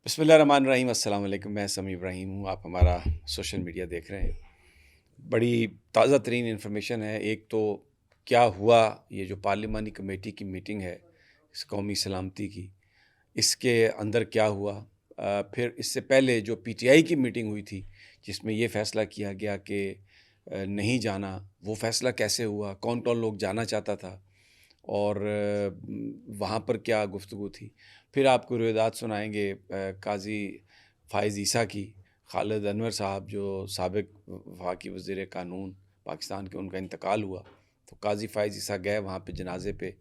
بسم اللہ الرحمن الرحیم۔ السلام علیکم، میں سمیع ابراہیم ہوں۔ آپ ہمارا سوشل میڈیا دیکھ رہے ہیں۔ بڑی تازہ ترین انفارمیشن ہے۔ ایک تو کیا ہوا، یہ جو پارلیمانی کمیٹی کی میٹنگ ہے اس قومی سلامتی کی، اس کے اندر کیا ہوا، پھر اس سے پہلے جو پی ٹی آئی کی میٹنگ ہوئی تھی جس میں یہ فیصلہ کیا گیا کہ نہیں جانا، وہ فیصلہ کیسے ہوا، کون کون لوگ جانا چاہتا تھا اور وہاں پر کیا گفتگو تھی۔ پھر آپ کو روایات سنائیں گے قاضی فائز عیسیٰ کی، خالد انور صاحب جو سابق وفاقی وزیر قانون پاکستان کے، ان کا انتقال ہوا تو قاضی فائز عیسیٰ گئے وہاں پہ جنازے پہ،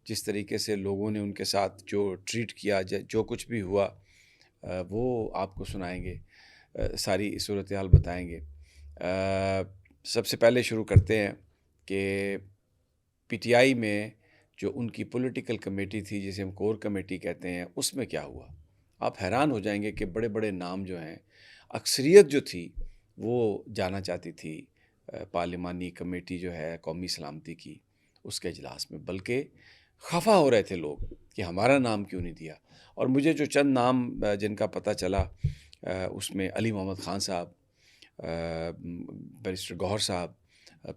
جس طریقے سے لوگوں نے ان کے ساتھ جو ٹریٹ کیا، جو کچھ بھی ہوا وہ آپ کو سنائیں گے، ساری صورتحال بتائیں گے۔ سب سے پہلے شروع کرتے ہیں کہ پی ٹی آئی میں جو ان کی پولیٹیکل کمیٹی تھی جسے ہم کور کمیٹی کہتے ہیں، اس میں کیا ہوا۔ آپ حیران ہو جائیں گے کہ بڑے بڑے نام جو ہیں، اکثریت جو تھی وہ جانا چاہتی تھی پارلیمانی کمیٹی جو ہے قومی سلامتی کی، اس کے اجلاس میں، بلکہ خفا ہو رہے تھے لوگ کہ ہمارا نام کیوں نہیں دیا۔ اور مجھے جو چند نام جن کا پتہ چلا اس میں علی محمد خان صاحب، بیرسٹر گوہر صاحب،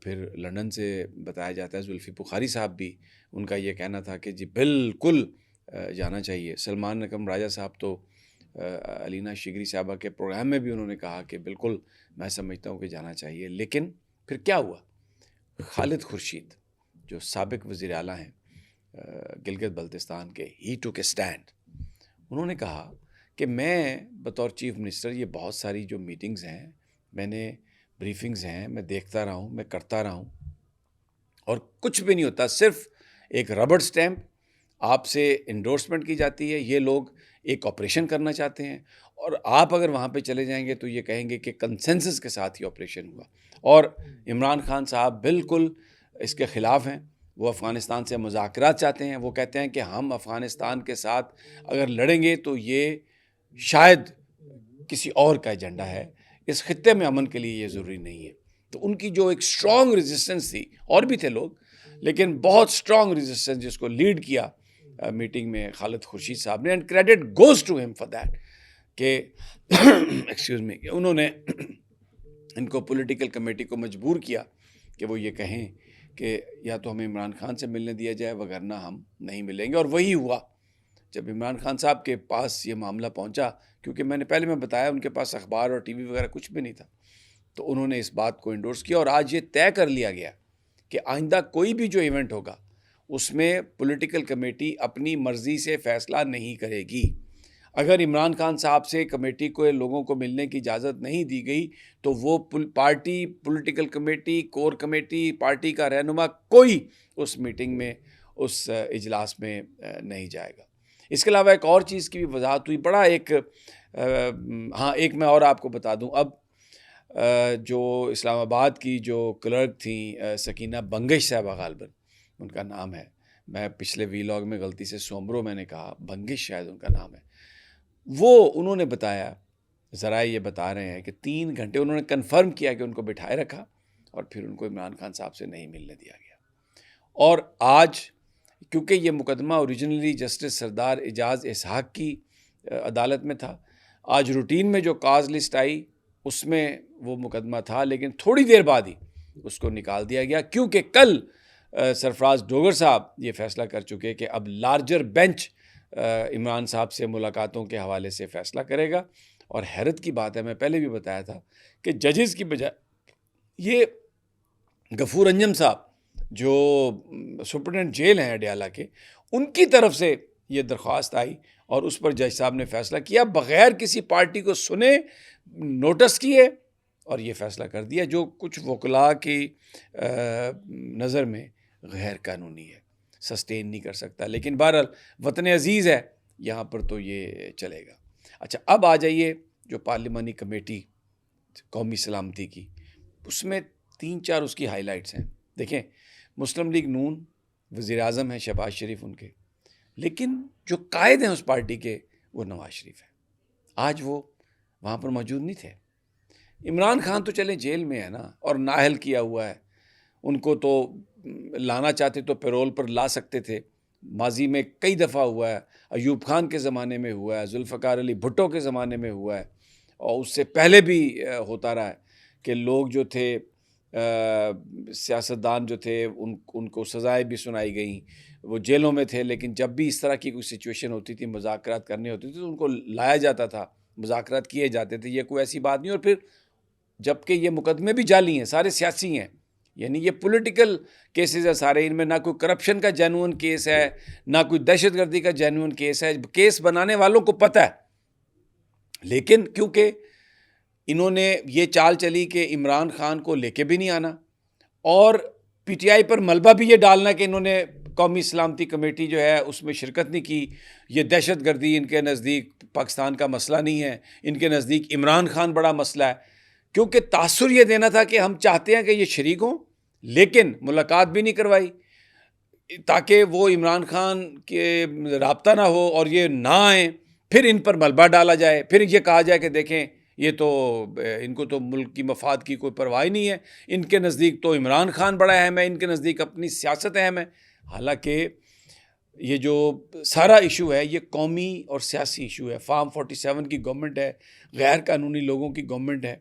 پھر لندن سے بتایا جاتا ہے زلفی بخاری صاحب بھی، ان کا یہ کہنا تھا کہ جی بالکل جانا چاہیے۔ سلمان نقم راجہ صاحب تو علینا شگری صاحبہ کے پروگرام میں بھی انہوں نے کہا کہ بالکل میں سمجھتا ہوں کہ جانا چاہیے۔ لیکن پھر کیا ہوا، خالد خورشید جو سابق وزیر اعلیٰ ہیں گلگت بلتستان کے، ہی ٹوک اے اسٹینڈ۔ انہوں نے کہا کہ میں بطور چیف منسٹر یہ بہت ساری جو میٹنگز ہیں، میں نے بریفنگز ہیں، میں دیکھتا رہا ہوں، میں کرتا رہا ہوں، اور کچھ بھی نہیں ہوتا، صرف ایک ربڑ سٹیمپ آپ سے انڈورسمنٹ کی جاتی ہے۔ یہ لوگ ایک آپریشن کرنا چاہتے ہیں اور آپ اگر وہاں پہ چلے جائیں گے تو یہ کہیں گے کہ کنسنسس کے ساتھ ہی آپریشن ہوا۔ اور عمران خان صاحب بالکل اس کے خلاف ہیں، وہ افغانستان سے مذاکرات چاہتے ہیں۔ وہ کہتے ہیں کہ ہم افغانستان کے ساتھ اگر لڑیں گے تو یہ شاید کسی اور کا ایجنڈا ہے، اس خطے میں امن کے لیے یہ ضروری نہیں ہے۔ تو ان کی جو ایک اسٹرانگ ریزسٹنس تھی، اور بھی تھے لوگ لیکن بہت اسٹرانگ ریزسٹنس، جس کو لیڈ کیا میٹنگ میں خالد خورشید صاحب نے، اینڈ کریڈٹ گوز ٹو ہم فار دیٹ، کہ ایکسکیوز می، انہوں نے ان کو پولیٹیکل کمیٹی کو مجبور کیا کہ وہ یہ کہیں کہ یا تو ہمیں عمران خان سے ملنے دیا جائے وگرنہ ہم نہیں ملیں گے۔ اور وہی ہوا۔ جب عمران خان صاحب کے پاس یہ معاملہ پہنچا، کیونکہ میں نے پہلے بتایا ان کے پاس اخبار اور ٹی وی وغیرہ کچھ بھی نہیں تھا، تو انہوں نے اس بات کو انڈورس کیا، اور آج یہ طے کر لیا گیا کہ آئندہ کوئی بھی جو ایونٹ ہوگا اس میں پولیٹیکل کمیٹی اپنی مرضی سے فیصلہ نہیں کرے گی۔ اگر عمران خان صاحب سے کمیٹی کو لوگوں کو ملنے کی اجازت نہیں دی گئی تو وہ party, political committee, core committee, party کا رہنما کوئی اس میٹنگ میں، اس اجلاس میں نہیں جائے گا۔ اس کے علاوہ ایک اور چیز کی بھی وضاحت ہوئی، بڑا ایک ایک میں اور آپ کو بتا دوں، اب جو اسلام آباد کی جو کلرک تھیں سکینہ بنگش صاحبہ، غالباً ان کا نام ہے، میں پچھلے ویلاگ میں غلطی سے سومبرو میں نے کہا، بنگش شاید ان کا نام ہے، وہ انہوں نے بتایا، ذرائع یہ بتا رہے ہیں کہ 3 گھنٹے انہوں نے کنفرم کیا کہ ان کو بٹھائے رکھا اور پھر ان کو عمران خان صاحب سے نہیں ملنے دیا گیا۔ اور آج کیونکہ یہ مقدمہ اوریجنلی جسٹس سردار اعجاز اسحاق کی عدالت میں تھا، آج روٹین میں جو کاز لسٹ آئی اس میں وہ مقدمہ تھا، لیکن تھوڑی دیر بعد ہی اس کو نکال دیا گیا، کیونکہ کل سرفراز ڈوگر صاحب یہ فیصلہ کر چکے کہ اب لارجر بینچ عمران صاحب سے ملاقاتوں کے حوالے سے فیصلہ کرے گا۔ اور حیرت کی بات ہے، میں پہلے بھی بتایا تھا کہ ججز کی بجائے یہ غفور انجم صاحب جو سپرنٹینڈنٹ جیل ہیں اڈیالہ کے، ان کی طرف سے یہ درخواست آئی اور اس پر جج صاحب نے فیصلہ کیا بغیر کسی پارٹی کو سنے، نوٹس کیے، اور یہ فیصلہ کر دیا، جو کچھ وکلاء کی نظر میں غیر قانونی ہے، سسٹین نہیں کر سکتا۔ لیکن بہرحال وطن عزیز ہے، یہاں پر تو یہ چلے گا۔ اچھا، اب آ جائیے جو پارلیمانی کمیٹی قومی سلامتی کی، اس میں 3-4 اس کی ہائی لائٹس ہیں۔ دیکھیں، مسلم لیگ نون، وزیر اعظم ہیں شہباز شریف ان کے، لیکن جو قائد ہیں اس پارٹی کے وہ نواز شریف ہیں۔ آج وہ وہاں پر موجود نہیں تھے۔ عمران خان تو چلے جیل میں ہے نا، اور نااہل کیا ہوا ہے، ان کو تو لانا چاہتے تو پیرول پر لا سکتے تھے، ماضی میں کئی دفعہ ہوا ہے، ایوب خان کے زمانے میں ہوا ہے، ذوالفقار علی بھٹو کے زمانے میں ہوا ہے، اور اس سے پہلے بھی ہوتا رہا ہے کہ لوگ جو تھے، سیاستدان جو تھے، ان کو سزائیں بھی سنائی گئیں، وہ جیلوں میں تھے، لیکن جب بھی اس طرح کی کوئی سچویشن ہوتی تھی، مذاکرات کرنے ہوتے تھے، تو ان کو لایا جاتا تھا، مذاکرات کیے جاتے تھے، یہ کوئی ایسی بات نہیں۔ اور پھر جبکہ یہ مقدمے بھی جعلی ہیں، سارے سیاسی ہیں، یعنی یہ پولیٹیکل کیسز ہے سارے، ان میں نہ کوئی کرپشن کا جینوئن کیس ہے، نہ کوئی دہشت گردی کا جینوئن کیس ہے، کیس بنانے والوں کو پتہ ہے، لیکن کیونکہ انہوں نے یہ چال چلی کہ عمران خان کو لے کے بھی نہیں آنا، اور پی ٹی آئی پر ملبہ بھی یہ ڈالنا کہ انہوں نے قومی سلامتی کمیٹی جو ہے اس میں شرکت نہیں کی، یہ دہشت گردی ان کے نزدیک پاکستان کا مسئلہ نہیں ہے، ان کے نزدیک عمران خان بڑا مسئلہ ہے، کیونکہ تاثر یہ دینا تھا کہ ہم چاہتے ہیں کہ یہ شریک ہوں، لیکن ملاقات بھی نہیں کروائی تاکہ وہ عمران خان کے رابطہ نہ ہو اور یہ نہ آئیں، پھر ان پر ملبہ ڈالا جائے، پھر یہ کہا جائے کہ دیکھیں یہ تو ان کو تو ملک کی مفاد کی کوئی پرواہ نہیں ہے، ان کے نزدیک تو عمران خان بڑا اہم ہے، ان کے نزدیک اپنی سیاست اہم ہے۔ حالانکہ یہ جو سارا ایشو ہے یہ قومی اور سیاسی ایشو ہے، فارم 47 کی گورنمنٹ ہے، غیر قانونی لوگوں کی گورنمنٹ ہے،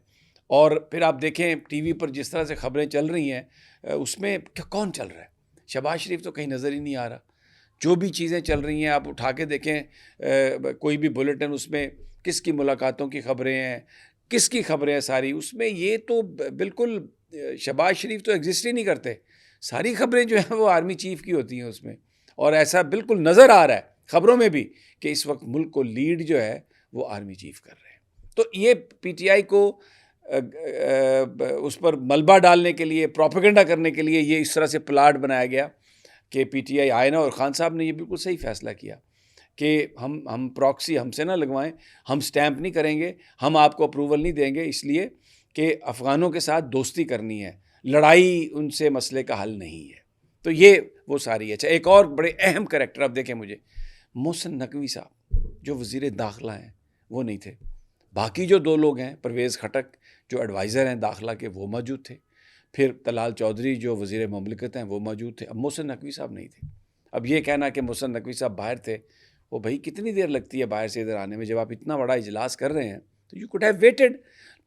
اور پھر آپ دیکھیں ٹی وی پر جس طرح سے خبریں چل رہی ہیں، اس میں کون چل رہا ہے؟ شہباز شریف تو کہیں نظر ہی نہیں آ رہا۔ جو بھی چیزیں چل رہی ہیں آپ اٹھا کے دیکھیں، کوئی بھی بلیٹن، اس میں کس کی ملاقاتوں کی خبریں ہیں، کس کی خبریں ہیں ساری، اس میں یہ تو بالکل شہباز شریف تو ایگزسٹ ہی نہیں کرتے، ساری خبریں جو ہیں وہ آرمی چیف کی ہوتی ہیں اس میں، اور ایسا بالکل نظر آ رہا ہے خبروں میں بھی کہ اس وقت ملک کو لیڈ جو ہے وہ آرمی چیف کر رہے ہیں۔ تو یہ پی ٹی آئی کو اس پر ملبہ ڈالنے کے لیے، پروپیگنڈا کرنے کے لیے یہ اس طرح سے پلاٹ بنایا گیا کہ پی ٹی آئی آئے نا، اور خان صاحب نے یہ بالکل صحیح فیصلہ کیا کہ ہم پراکسی ہم سے نہ لگوائیں، ہم سٹیمپ نہیں کریں گے، ہم آپ کو اپروول نہیں دیں گے، اس لیے کہ افغانوں کے ساتھ دوستی کرنی ہے، لڑائی ان سے مسئلے کا حل نہیں ہے۔ تو یہ وہ ساری ہے۔ اچھا، ایک اور بڑے اہم کریکٹر اب دیکھیں مجھے، محسن نقوی صاحب جو وزیر داخلہ ہیں وہ نہیں تھے، باقی جو دو لوگ ہیں، پرویز خٹک جو ایڈوائزر ہیں داخلہ کے وہ موجود تھے، پھر طلال چودھری جو وزیر مملکت ہیں وہ موجود تھے، اب محسن نقوی صاحب نہیں تھے۔ اب یہ کہنا کہ محسن نقوی صاحب باہر تھے، وہ بھائی کتنی دیر لگتی ہے باہر سے ادھر آنے میں، جب آپ اتنا بڑا اجلاس کر رہے ہیں تو یو کوڈ ہیو ویٹڈ۔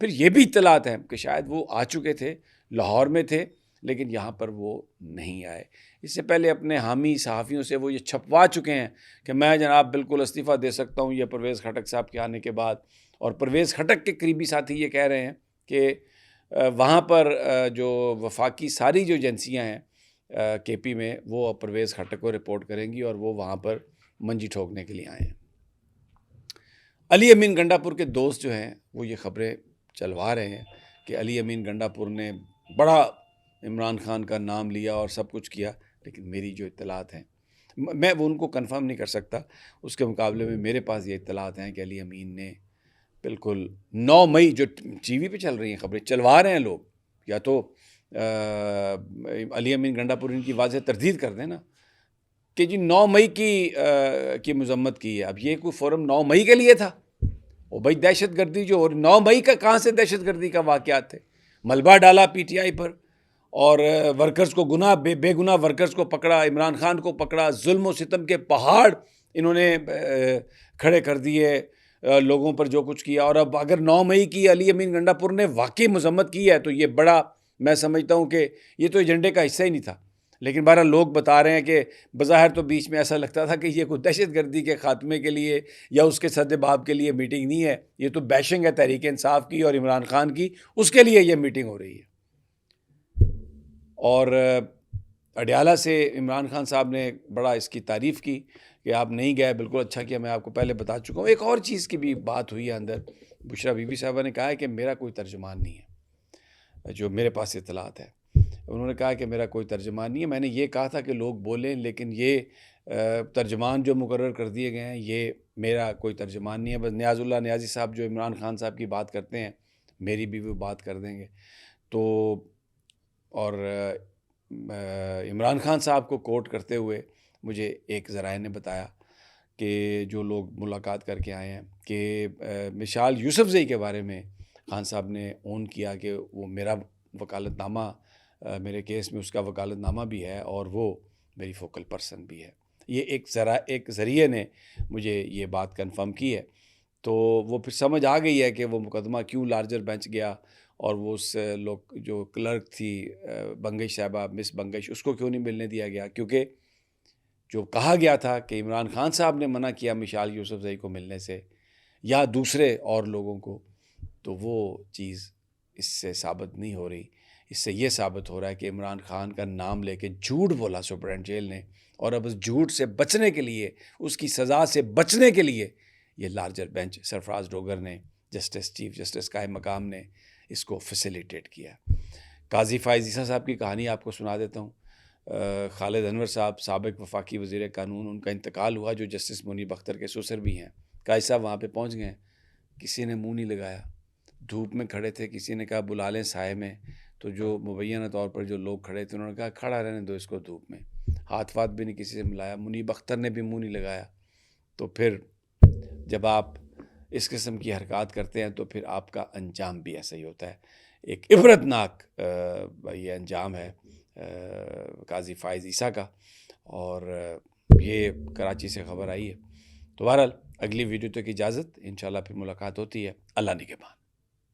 پھر یہ بھی اطلاعات ہیں کہ شاید وہ آ چکے تھے، لاہور میں تھے، لیکن یہاں پر وہ نہیں آئے۔ اس سے پہلے اپنے حامی صحافیوں سے وہ یہ چھپوا چکے ہیں کہ میں جناب بالکل استعفیٰ دے سکتا ہوں یہ پرویز خٹک صاحب کے آنے کے بعد، اور پرویز خٹک کے قریبی ساتھی یہ کہہ رہے ہیں کہ وہاں پر جو وفاقی ساری جو ایجنسیاں ہیں کے پی میں، وہ پرویز خٹک کو رپورٹ کریں گی، اور وہ وہاں پر منجی ٹھوکنے کے لیے آئے ہیں۔ علی امین گنڈا پور کے دوست جو ہیں وہ یہ خبریں چلوا رہے ہیں کہ علی امین گنڈا پور نے بڑا عمران خان کا نام لیا اور سب کچھ کیا، لیکن میری جو اطلاعات ہیں میں وہ ان کو کنفرم نہیں کر سکتا، اس کے مقابلے میں میرے پاس یہ اطلاعات ہیں کہ علی امین نے بالکل 9 مئی جو ٹی وی پہ چل رہی ہیں خبریں چلوا رہے ہیں لوگ، یا تو علی امین گنڈا پور ان کی واضح تردید کر دیں نا کہ جی 9 مئی کی مذمت کی ہے۔ اب یہ کوئی فورم 9 مئی کے لیے تھا؟ وہ بھائی دہشت گردی جو 9 مئی کا کہاں سے دہشت گردی کا واقعات تھے؟ ملبہ ڈالا پی ٹی آئی پر، اور ورکرز کو بے گناہ ورکرز کو پکڑا، عمران خان کو پکڑا، ظلم و ستم کے پہاڑ انہوں نے کھڑے کر دیے لوگوں پر جو کچھ کیا۔ اور اب اگر 9 مئی کی علی امین گنڈا پور نے واقعی مذمت کی ہے تو یہ بڑا، میں سمجھتا ہوں کہ یہ تو ایجنڈے کا حصہ ہی نہیں تھا، لیکن بہرحال لوگ بتا رہے ہیں کہ بظاہر تو بیچ میں ایسا لگتا تھا کہ یہ کوئی دہشت گردی کے خاتمے کے لیے یا اس کے سد باب کے لیے میٹنگ نہیں ہے، یہ تو بیشنگ ہے تحریک انصاف کی اور عمران خان کی، اس کے لیے یہ میٹنگ ہو رہی ہے۔ اور اڈیالہ سے عمران خان صاحب نے بڑا اس کی تعریف کی کہ آپ نہیں گئے، بالکل اچھا کیا، میں آپ کو پہلے بتا چکا ہوں۔ ایک اور چیز کی بھی بات ہوئی ہے اندر، بشرا بی بی صاحبہ نے کہا ہے کہ میرا کوئی ترجمان نہیں ہے، جو میرے پاس اطلاعات ہے، انہوں نے کہا کہ میرا کوئی ترجمان نہیں ہے، میں نے یہ کہا تھا کہ لوگ بولیں، لیکن یہ ترجمان جو مقرر کر دیے گئے ہیں یہ میرا کوئی ترجمان نہیں ہے، بس نیاز اللہ نیازی صاحب جو عمران خان صاحب کی بات کرتے ہیں میری بھی وہ بات کر دیں گے۔ تو اور عمران خان صاحب کو کوٹ کرتے ہوئے مجھے ایک ذرائع نے بتایا کہ جو لوگ ملاقات کر کے آئے ہیں کہ مشال یوسفزئی کے بارے میں خان صاحب نے اون کیا کہ وہ میرا وکالت نامہ، میرے کیس میں اس کا وکالت نامہ بھی ہے اور وہ میری فوکل پرسن بھی ہے۔ یہ ایک ذریعے نے مجھے یہ بات کنفرم کی ہے. تو وہ پھر سمجھ آ گئی ہے کہ وہ مقدمہ کیوں لارجر بینچ گیا، اور وہ اس لوگ جو کلرک تھی بنگش صاحبہ، مس بنگش، اس کو کیوں نہیں ملنے دیا گیا، کیونکہ جو کہا گیا تھا کہ عمران خان صاحب نے منع کیا مشال یوسفزئی کو ملنے سے یا دوسرے اور لوگوں کو، تو وہ چیز اس سے ثابت نہیں ہو رہی. اس سے یہ ثابت ہو رہا ہے کہ عمران خان کا نام لے کے جھوٹ بولا سپرنٹ جیل نے، اور اب اس جھوٹ سے بچنے کے لیے، اس کی سزا سے بچنے کے لیے یہ لارجر بینچ سرفراز ڈوگر نے، چیف جسٹس قائم مقام نے اس کو فیسیلیٹیٹ کیا. قاضی فائز عیسیٰ صاحب کی کہانی آپ کو سنا دیتا ہوں. خالد انور صاحب سابق وفاقی وزیر قانون، ان کا انتقال ہوا، جو جسٹس منیب اختر کے سسر بھی ہیں. قاضی صاحب وہاں پہ پہنچ گئے، کسی نے منہ نہیں لگایا، دھوپ میں کھڑے تھے، کسی نے کہا بلا لیں سائے میں، تو جو مبینہ طور پر جو لوگ کھڑے تھے انہوں نے کہا کھڑا رہنے دو اس کو دھوپ میں. ہاتھ وات بھی نہیں کسی سے ملایا، منیب اختر نے بھی منہ نہیں لگایا. تو پھر جب آپ اس قسم کی حرکات کرتے ہیں تو پھر آپ کا انجام بھی ایسا ہی ہوتا ہے. ایک عبرتناک یہ انجام ہے قاضی فائز عیسیٰ کا، اور یہ کراچی سے خبر آئی ہے. تو بہرحال اگلی ویڈیو تک اجازت، انشاءاللہ پھر ملاقات ہوتی ہے. اللہ نگہبان.